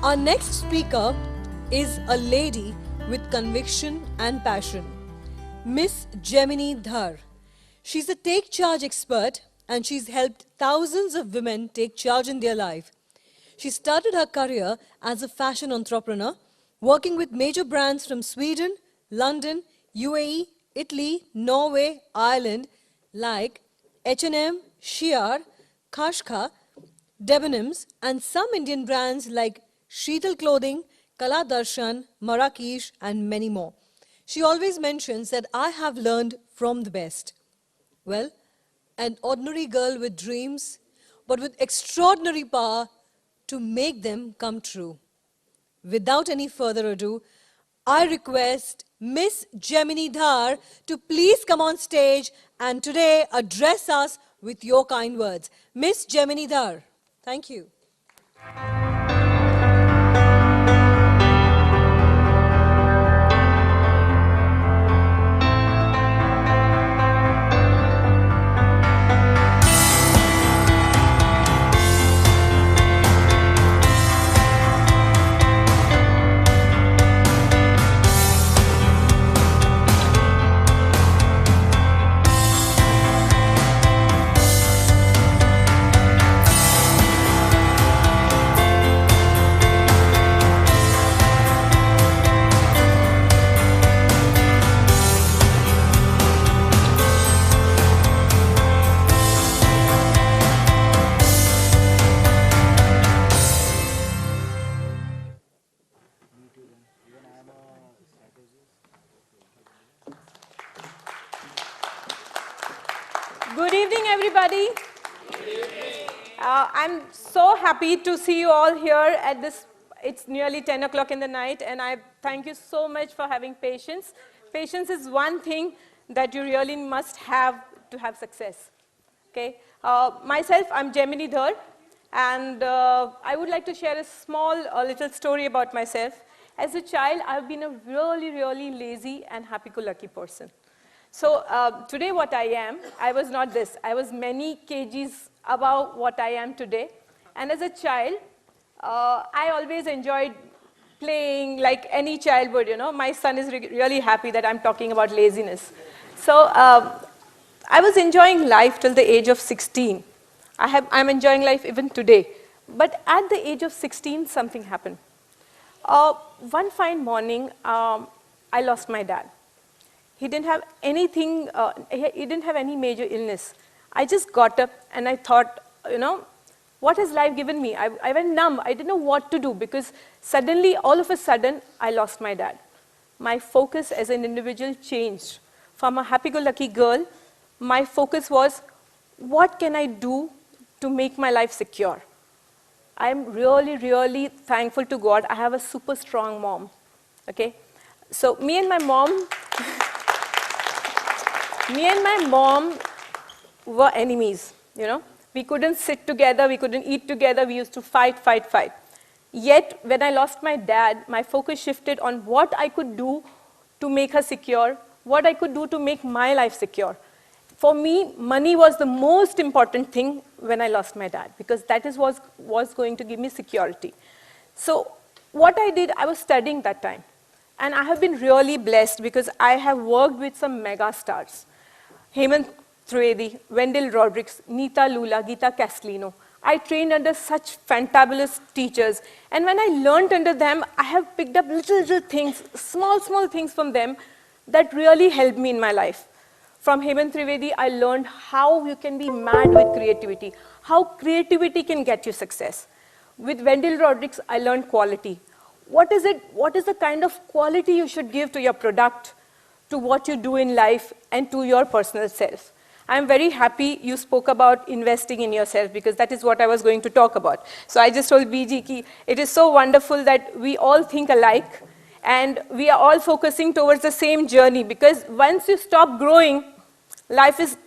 Our next speaker is a lady with conviction and passion, Miss GEMINI Dhar. She's a take charge expert and she's helped thousands of women take charge in their life. She started her career as a fashion entrepreneur, working with major brands from Sweden, London, UAE, Italy, Norway, Ireland, like H&M, Shear, Kashka, Debonims, and some Indian brands like Sheetal Clothing, Kala Darshan, Marrakesh, and many more. She always mentions that I have learned from the best. Well, an ordinary girl with dreams, but with extraordinary power to make them come true. Without any further ado, I request Miss GEMINI Dhar to please come on stage and today address us with your kind words. Miss GEMINI Dhar, thank you. Good evening, everybody. I'm so happy to see you all here at this. It's nearly 10 o'clock in the night, and I thank you so much for having patience. Patience is one thing that you really must have to have success. Okay. Myself, I'm GEMINI Dhar, and I would like to share a small little story about myself. As a child, I've been a really, really lazy and happy-go-lucky person. So today what I was not this. I was many kgs above what I am today. And as a child, I always enjoyed playing like any child would, you know. My son is really happy that I'm talking about laziness. So I was enjoying life till the age of 16. I'm enjoying life even today. But at the age of 16, something happened. One fine morning, I lost my dad. He didn't have anything, he didn't have any major illness. I just got up and I thought, you know, what has life given me? I went numb. I didn't know what to do because suddenly, all of a sudden, I lost my dad. My focus as an individual changed. From a happy-go-lucky girl, my focus was, what can I do to make my life secure? I'm really, really thankful to God. I have a super strong mom, okay? So me and my mom were enemies, you know. We couldn't sit together, we couldn't eat together, we used to fight. Yet, when I lost my dad, my focus shifted on what I could do to make her secure, what I could do to make my life secure. For me, money was the most important thing when I lost my dad, because that is what was going to give me security. So what I did, I was studying that time. And I have been really blessed because I have worked with some mega stars. Hemant Trivedi, Wendell Rodrigues, Nita Lula, Geeta Castellino. I trained under such fantabulous teachers. And when I learned under them, I have picked up little things, small things from them that really helped me in my life. From Hemant Trivedi, I learned how you can be mad with creativity, how creativity can get you success. With Wendell Rodrigues, I learned quality. What is the kind of quality you should give to your product, to what you do in life, and to your personal self? I'm very happy you spoke about investing in yourself because that is what I was going to talk about. So I just told BG ki it is so wonderful that we all think alike and we are all focusing towards the same journey because once you stop growing, life is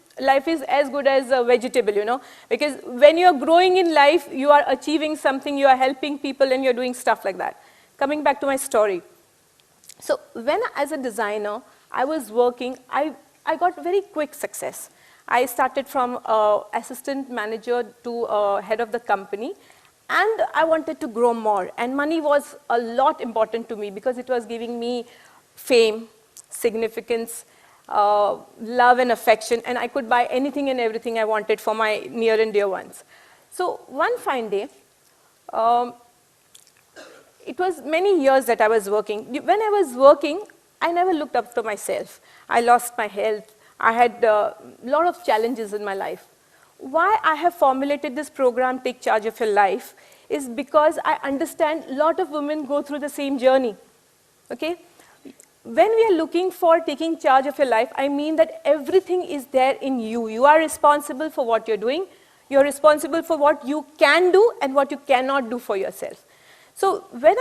as good as a vegetable, you know. Because when you're growing in life, you are achieving something, you are helping people, and you're doing stuff like that. Coming back to my story. So when, as a designer, I was working, I got very quick success. I started from assistant manager to head of the company. And I wanted to grow more. And money was a lot important to me because it was giving me fame, significance, love and affection, and I could buy anything and everything I wanted for my near and dear ones. So one fine day, um, it was many years that I was working. When I was working, I never looked up to myself. I lost my health. I had a lot of challenges in my life. Why I have formulated this program, Take Charge of Your Life, is because I understand a lot of women go through the same journey. Okay? When we are looking for taking charge of your life, I mean that everything is there in you. You are responsible for what you're doing. You're responsible for what you can do and what you cannot do for yourself. So when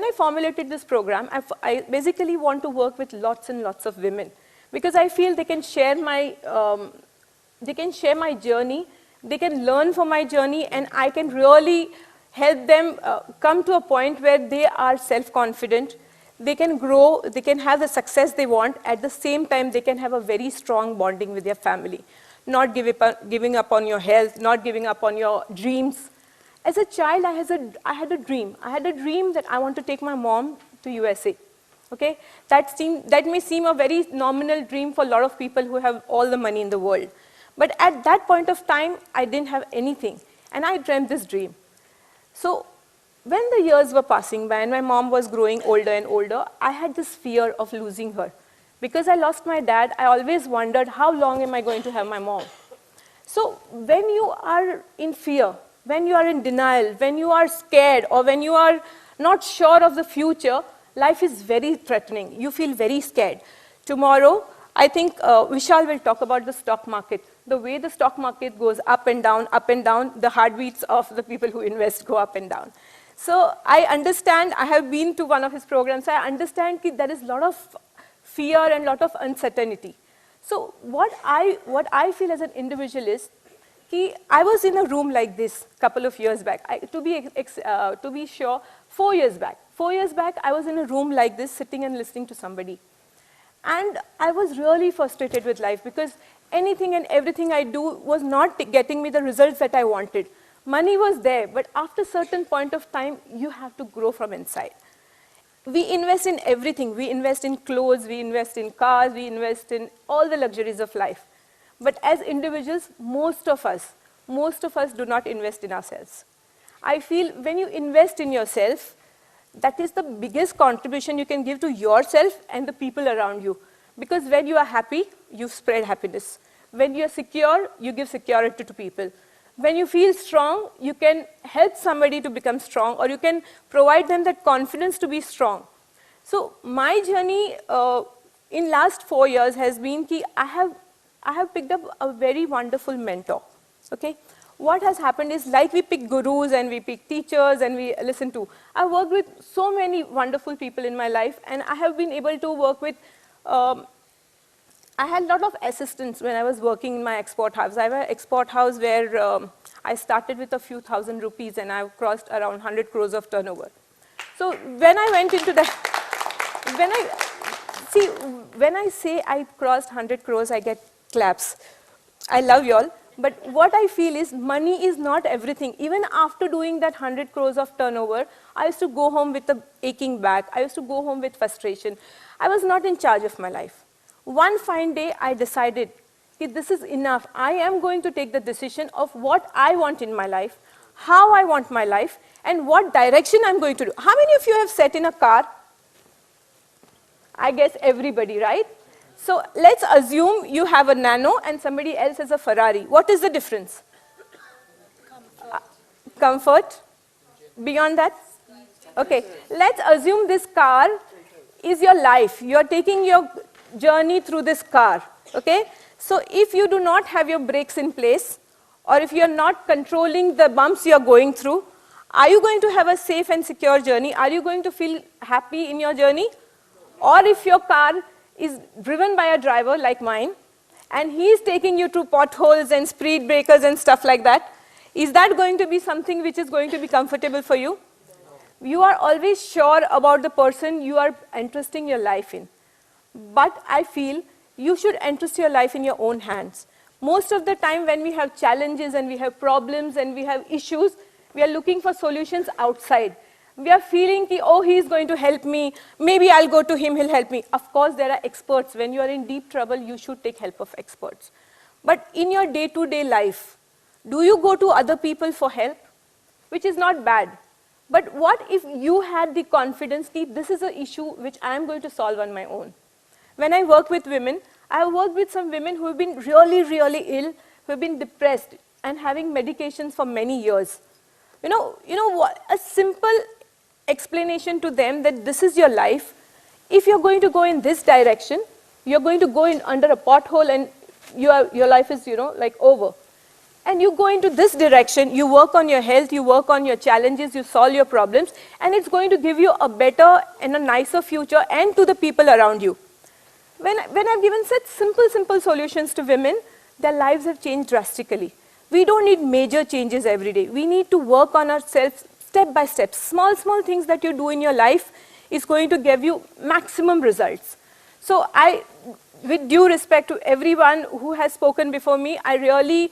I formulated this program, I basically want to work with lots and lots of women because I feel they can share my journey, they can learn from my journey, and I can really help them come to a point where they are self-confident, they can grow, they can have the success they want. At the same time, they can have a very strong bonding with their family, not giving up on your health, not giving up on your dreams. As a child, I had a dream. I had a dream that I want to take my mom to USA. Okay? That may seem a very nominal dream for a lot of people who have all the money in the world. But at that point of time, I didn't have anything. And I dreamt this dream. So when the years were passing by and my mom was growing older and older, I had this fear of losing her. Because I lost my dad, I always wondered, how long am I going to have my mom? So when you are in fear, when you are in denial, when you are scared, or when you are not sure of the future, life is very threatening. You feel very scared. Tomorrow, I think Vishal will talk about the stock market. The way the stock market goes up and down, the heartbeats of the people who invest go up and down. So I understand, I have been to one of his programs, I understand that there is a lot of fear and a lot of uncertainty. So what I feel as an individual is, I was in a room like this a couple of years back. To be sure, 4 years back. 4 years back, I was in a room like this, sitting and listening to somebody. And I was really frustrated with life because anything and everything I do was not getting me the results that I wanted. Money was there, but after a certain point of time, you have to grow from inside. We invest in everything. We invest in clothes, we invest in cars, we invest in all the luxuries of life. But as individuals, most of us do not invest in ourselves. I feel when you invest in yourself, that is the biggest contribution you can give to yourself and the people around you. Because when you are happy, you spread happiness. When you are secure, you give security to people. When you feel strong, you can help somebody to become strong, or you can provide them that confidence to be strong. So my journey in last 4 years has been I have picked up a very wonderful mentor. Okay? What has happened is, like we pick gurus and we pick teachers and we listen to, I've worked with so many wonderful people in my life, and I have been able to work with, I had a lot of assistants when I was working in my export house. I have an export house where I started with a few thousand rupees and I've crossed around 100 crores of turnover. So when I went into that, when I say I crossed 100 crores, I get claps. I love y'all. But what I feel is money is not everything. Even after doing that 100 crores of turnover, I used to go home with a aching back. I used to go home with frustration. I was not in charge of my life. One fine day, I decided, this is enough. I am going to take the decision of what I want in my life, how I want my life, and what direction I'm going to do. How many of you have sat in a car? I guess everybody, right? So let's assume you have a Nano and somebody else has a Ferrari. What is the difference? Comfort. Beyond that? Okay, let's assume this car is your life. You're taking your journey through this car, okay? So if you do not have your brakes in place, or if you're not controlling the bumps you're going through, are you going to have a safe and secure journey? Are you going to feel happy in your journey? Or if your car is driven by a driver like mine, and he's taking you through potholes and speed breakers and stuff like that, is that going to be something which is going to be comfortable for you? You are always sure about the person you are entrusting your life in. But I feel you should entrust your life in your own hands. Most of the time when we have challenges and we have problems and we have issues, We are looking for solutions outside. We are feeling, ki, oh, he's going to help me. Maybe I'll go to him, he'll help me. Of course, there are experts. When you are in deep trouble, you should take help of experts. But in your day-to-day life, do you go to other people for help? Which is not bad. But what if you had the confidence that this is an issue which I am going to solve on my own? When I work with women, I have worked with some women who have been really, really ill, who have been depressed and having medications for many years. You know what? A simple explanation to them that this is your life. If you're going to go in this direction, you're going to go in under a pothole and your life is, like over. And you go into this direction, you work on your health, you work on your challenges, you solve your problems, and it's going to give you a better and a nicer future and to the people around you. When I've given such simple solutions to women, their lives have changed drastically. We don't need major changes every day. We need to work on ourselves step by step. Small things that you do in your life is going to give you maximum results. So with due respect to everyone who has spoken before me, I really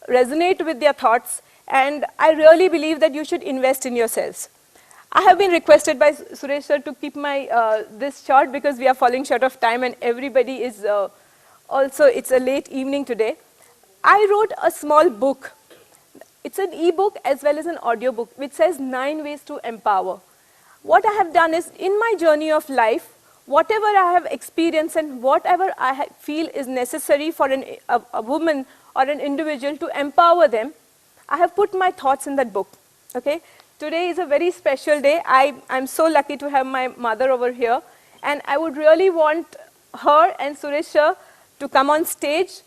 resonate with their thoughts, and I really believe that you should invest in yourselves. I have been requested by Suresh sir to keep my this short because we are falling short of time and everybody is also, it's a late evening today. I wrote a small book. It's an e-book as well as an audio book which says 9 ways to empower. What I have done is, in my journey of life, whatever I have experienced and whatever I feel is necessary for a woman or an individual to empower them, I have put my thoughts in that book. Okay? Today is a very special day. I'm so lucky to have my mother over here, and I would really want her and Suresh sir to come on stage,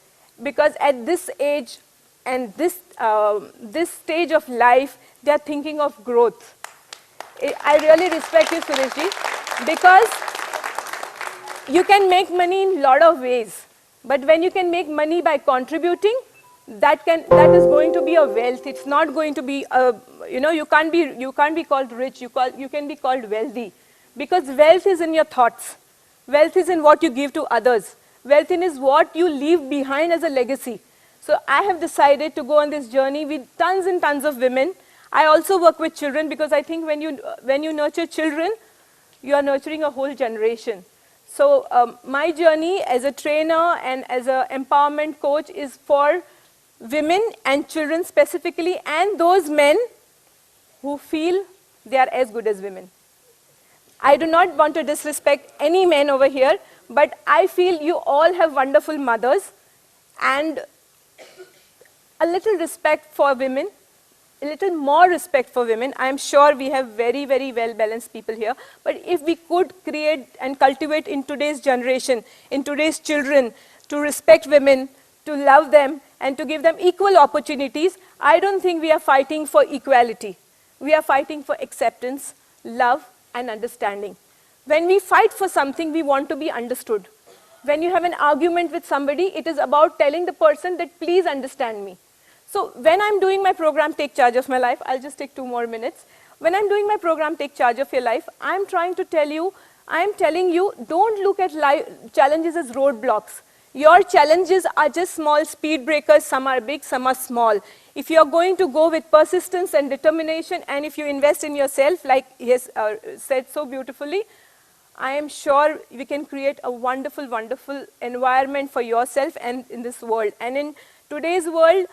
because at this age and this stage of life, they are thinking of growth. I really respect you, Suresh ji, because you can make money in a lot of ways. But when you can make money by contributing, that is going to be a wealth. It's not going to be a, you can't be called rich. You can be called wealthy, because wealth is in your thoughts. Wealth is in what you give to others. Wealth is what you leave behind as a legacy. So I have decided to go on this journey with tons and tons of women. I also work with children, because I think when you nurture children, you are nurturing a whole generation. So my journey as a trainer and as an empowerment coach is for women and children specifically, and those men who feel they are as good as women. I do not want to disrespect any men over here, but I feel you all have wonderful mothers, and a little respect for women, a little more respect for women. I am sure we have very, very well-balanced people here. But if we could create and cultivate in today's generation, in today's children, to respect women, to love them, and to give them equal opportunities, I don't think we are fighting for equality. We are fighting for acceptance, love, and understanding. When we fight for something, we want to be understood. When you have an argument with somebody, it is about telling the person that please understand me. So when I'm doing my program, Take Charge of My Life, I'll just take 2 more minutes. When I'm doing my program, Take Charge of Your Life, I'm telling you, don't look at challenges as roadblocks. Your challenges are just small speed breakers. Some are big, some are small. If you're going to go with persistence and determination, and if you invest in yourself, like he has said so beautifully, I am sure we can create a wonderful, wonderful environment for yourself and in this world. And in today's world,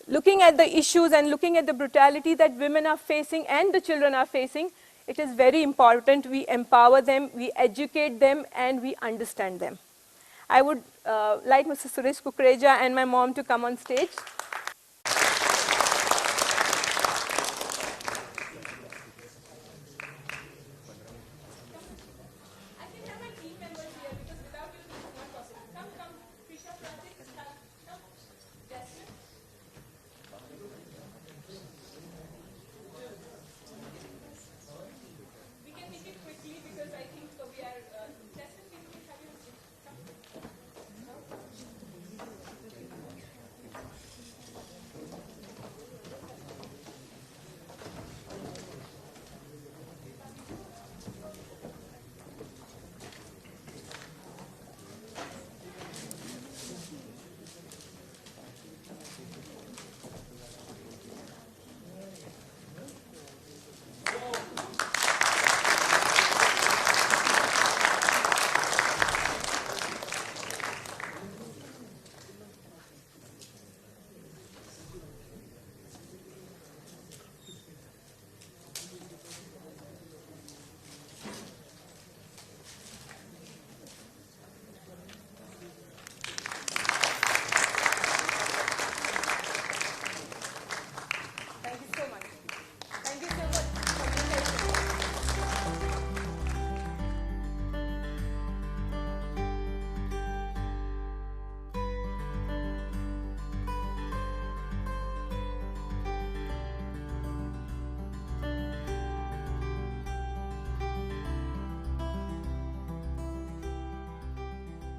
looking at the issues and looking at the brutality that women are facing and the children are facing, it is very important we empower them, we educate them, and we understand them. I would like Mr. Suresh Kukreja and my mom to come on stage.